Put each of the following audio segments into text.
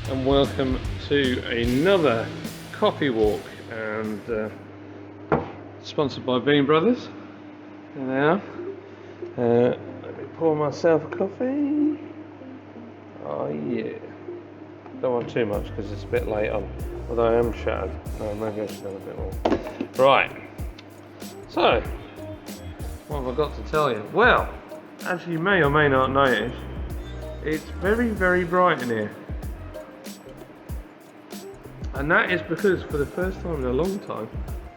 and welcome to another coffee walk, and sponsored by Bean Brothers. There they are. Let me pour myself a coffee. Oh yeah. Don't want too much because it's a bit late on, although I am shattered. No, maybe I should have a bit more. Right. So, what have I got to tell you? Well, as you may or may not notice, it's very, very bright in here. And that is because for the first time in a long time,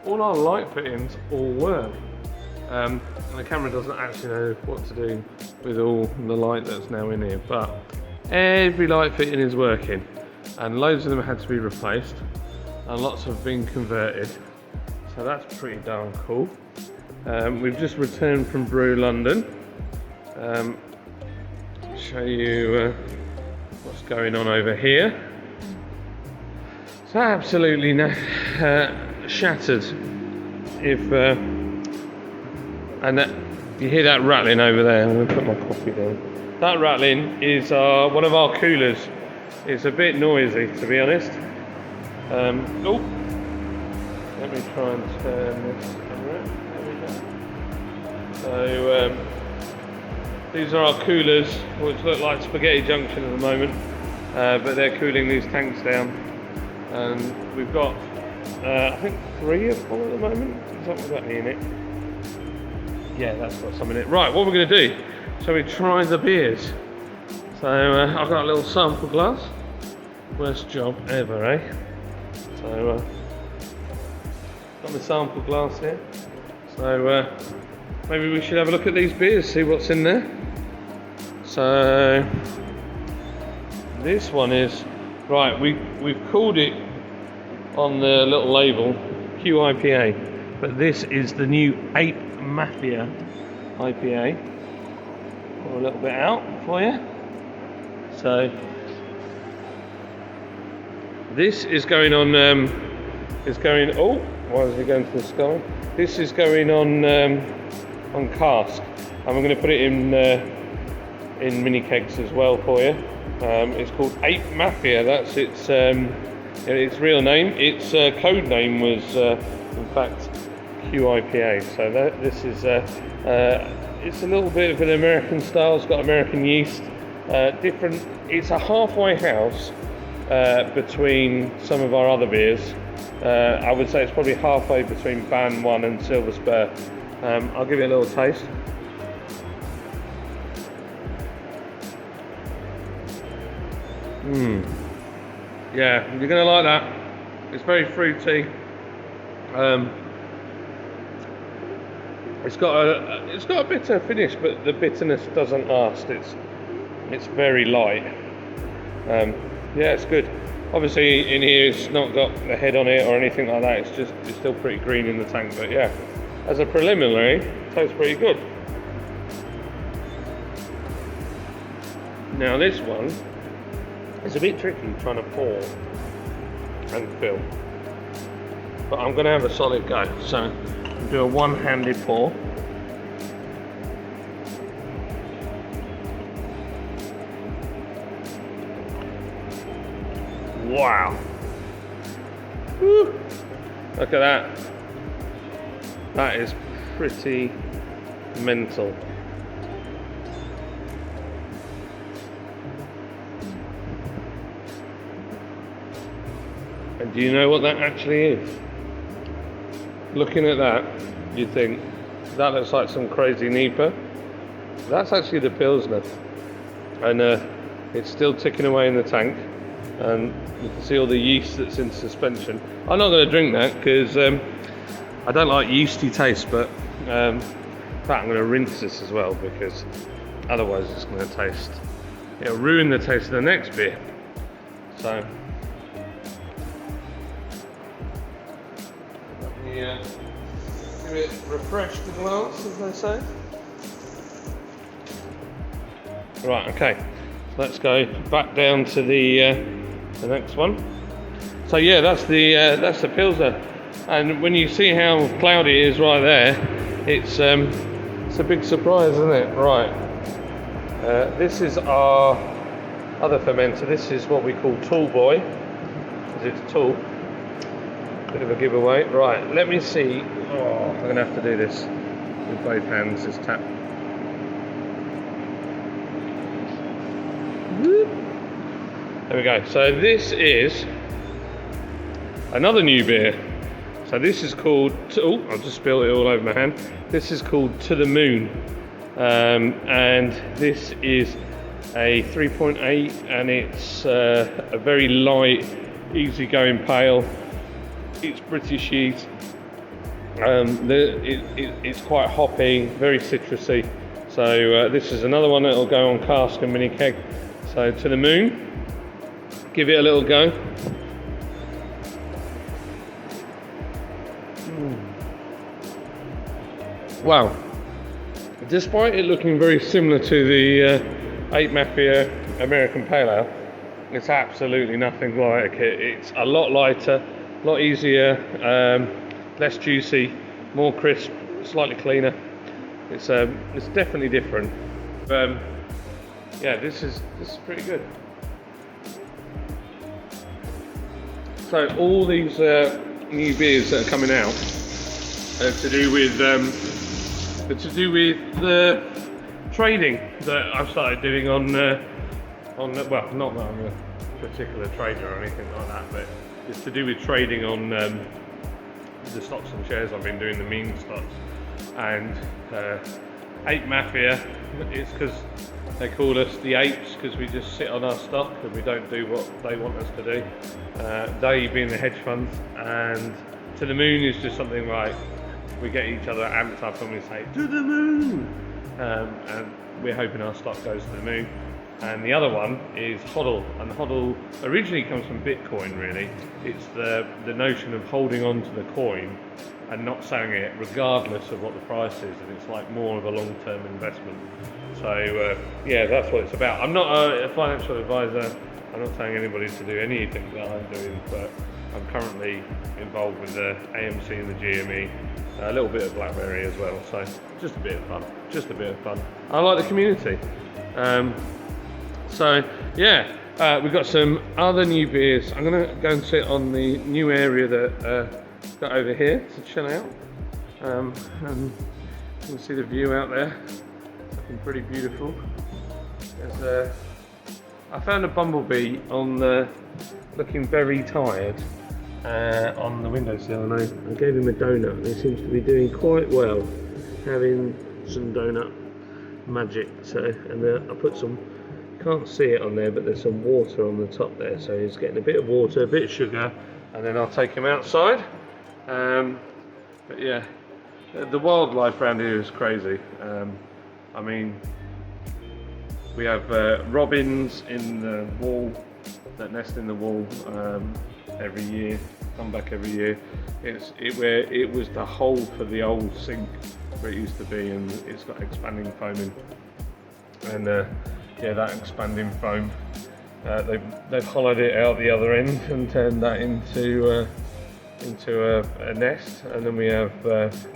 all our light fittings all work. And the camera doesn't actually know what to do with all the light that's now in here, but every light fitting is working. And loads of them had to be replaced, and lots have been converted. So that's pretty darn cool. We've just returned from Brew London. Show you what's going on over here. It's absolutely shattered. If and you hear that rattling over there, I'm going to put my coffee down. That rattling is one of our coolers. It's a bit noisy, to be honest. Oh, let me try and turn this around. There we go. So these are our coolers, which look like Spaghetti Junction at the moment, but they're cooling these tanks down. And we've got, I think 3 of them at the moment. Is that what got any in it? Yeah, that's got some in it. Right, what we're going to do, so we try the beers. So I've got a little sample glass. Worst job ever, eh? So got my sample glass here. So maybe we should have a look at these beers, see what's in there. So this one is right. We've called it on the little label QIPA, but this is the new Ape Mafia IPA. Pour a little bit out for you. So this is going on. Oh, why is it going to the sky? This is going on cask, and we're going to put it in mini kegs as well for you. It's called Ape Mafia. That's its real name. Its code name was in fact QIPA. So this is it's a little bit of an American style. It's got American yeast. Different. It's a halfway house between some of our other beers. I would say it's probably halfway between Ban 1 and Silver Spur. I'll give it a little taste. Yeah, you're gonna like that. It's very fruity. It's got a bitter finish, but the bitterness doesn't last. It's very light. Yeah, it's good. Obviously in here it's not got the head on it or anything like that. It's still pretty green in the tank, but yeah, as a preliminary, it tastes pretty good. Now this one is a bit tricky trying to pour and fill, but I'm going to have a solid go. So I'll do a one-handed pour. Wow. Woo. Look at that. That is pretty mental. And do you know what that actually is? Looking at that, you think, that looks like some crazy NEPA. That's actually the Pilsner. And it's still ticking away in the tank. And you can see all the yeast that's in suspension. I'm not going to drink that because I don't like yeasty taste, but in fact I'm going to rinse this as well, because otherwise it's going to taste, it'll ruin the taste of the next beer. So let me give it refresh the glass, as they say. Right, okay, so let's go back down to the next one. So yeah, that's the Pilsner, and when you see how cloudy it is right there, it's a big surprise, isn't it? Right, this is our other fermenter. This is what we call Tool Boy, because it's a tool. Bit of a giveaway. Right, let me see. Oh, I'm going to have to do this with both hands, this tap. There we go. So this is another new beer. So this is called, oh, I've just spilled it all over my hand. This is called To The Moon. And this is a 3.8, and it's a very light, easygoing pale. It's British yeast. It's quite hoppy, very citrusy. So this is another one that will go on cask and mini keg. So To The Moon. Give it a little go. Wow. Despite it looking very similar to the 8 Mafia American Pale Ale, it's absolutely nothing like it. It's a lot lighter, a lot easier, less juicy, more crisp, slightly cleaner. It's definitely different. Yeah, this is pretty good. So all these new beers that are coming out are to do with the trading that I've started doing on well, not that I'm a particular trader or anything like that, but it's to do with trading on the stocks and shares I've been doing, the meme stocks. And 8 Mafia, it's because they call us the apes, because we just sit on our stock and we don't do what they want us to do. They being the hedge funds, and To The Moon is just something like we get each other amped up and we say to the moon, and we're hoping our stock goes to the moon. And the other one is HODL, and HODL originally comes from Bitcoin. Really, it's the notion of holding on to the coin and not selling it regardless of what the price is, and it's like more of a long-term investment. So yeah, that's what it's about. I'm not a financial advisor. I'm not telling anybody to do anything that I'm doing, but I'm currently involved with the AMC and the GME, a little bit of BlackBerry as well. So just a bit of fun. I like the community. So yeah, we've got some other new beers. I'm going to go and sit on the new area that got over here to chill out, and you can see the view out there. Looking pretty beautiful. I found a bumblebee on looking very tired on the windowsill, and I gave him a donut, and he seems to be doing quite well, having some donut magic. So, and I put some, you can't see it on there, but there's some water on the top there, so he's getting a bit of water, a bit of sugar, and then I'll take him outside. But yeah, the wildlife around here is crazy. I mean, we have robins in the wall that nest in the wall every year, come back every year. Where it was the hole for the old sink where it used to be, and it's got expanding foaming. And yeah, that expanding foam, they've hollowed it out the other end and turned that into a nest. And then we have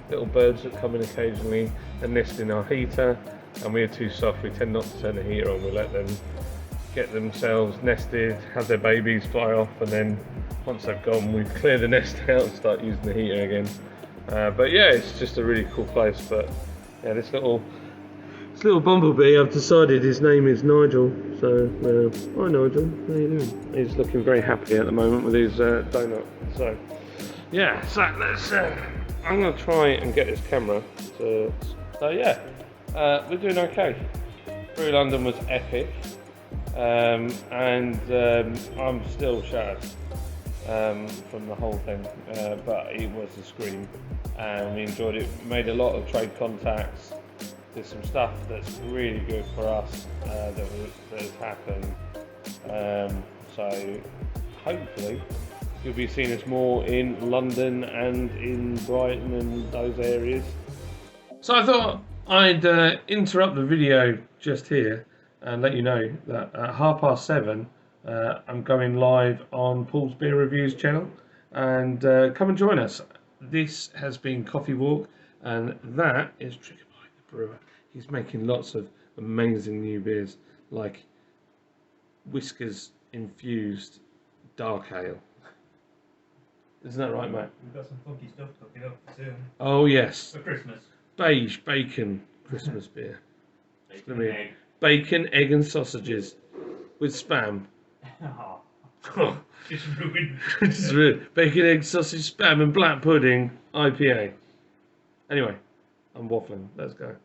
little birds that come in occasionally and nest in our heater. And we're too soft, we tend not to turn the heater on. We let them get themselves nested, have their babies fly off, and then once they've gone, we clear the nest out and start using the heater again. But yeah, it's just a really cool place. But yeah, this little bumblebee, I've decided his name is Nigel. So hi Nigel, how you doing? He's looking very happy at the moment with his donut. So yeah, so let's I'm going to try and get this camera to, so yeah, we're doing okay. Through London was epic, and I'm still shattered from the whole thing, but it was a scream, and we enjoyed it. We made a lot of trade contacts. There's some stuff that's really good for us that has happened. So hopefully you'll be seeing us more in London and in Brighton and those areas. So I thought I'd interrupt the video just here and let you know that at 7:30 I'm going live on Paul's Beer Reviews channel, and come and join us. This has been Coffeewalk, and that is Trigger the brewer. He's making lots of amazing new beers, like whiskers infused dark ale. Isn't that right, mate? We've got some funky stuff cooking up soon. Oh yes. For Christmas. Beige bacon Christmas beer. Bacon and egg. Bacon, egg and sausages with spam. Oh, just ruined. Just ruined. Bacon, egg, sausage, spam and black pudding IPA. Anyway, I'm waffling. Let's go.